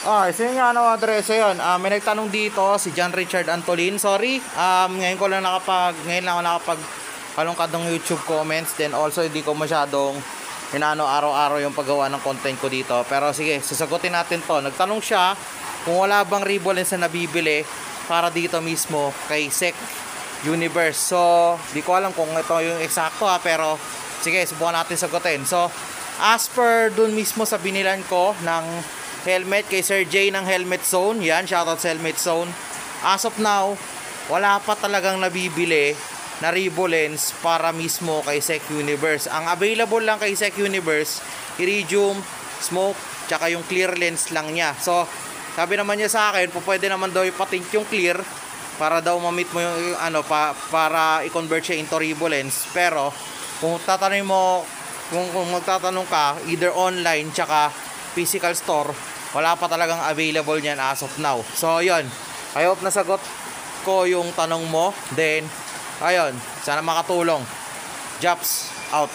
So yun nga address yun. May nagtanong dito si John Richard Antolin. Sorry. Ngayon lang ako nakapag kalungkad ng YouTube comments. Then also hindi ko masyadong araw-araw yung paggawa ng content ko dito. Pero sige, sasagutin natin to. Nagtanong siya kung wala bang Ribolens na nabibili para dito mismo kay Sec Universe. So, di ko alam kung ito yung eksakto pero sige, subukan natin sagutin. So, as per dun mismo sa binilan ko ng helmet kay Sir J ng Helmet Zone. Yan, shoutout sa Helmet Zone. As of now, wala pa talagang nabibili na Ribolens para mismo kay Sec Universe. Ang available lang kay Sec Universe, iridium, smoke, tsaka yung clear lens lang niya. So, sabi naman niya sa akin, pwede naman daw ipatint yung clear para daw ma-meet mo yung para i-convert siya into Ribolens. Pero, kung tatanungin mo, kung magtatanong ka, either online tsaka physical store, wala pa talagang available niyan as of now. So yun, I hope nasagot ko yung tanong mo. Then ayun, sana makatulong. Japs out.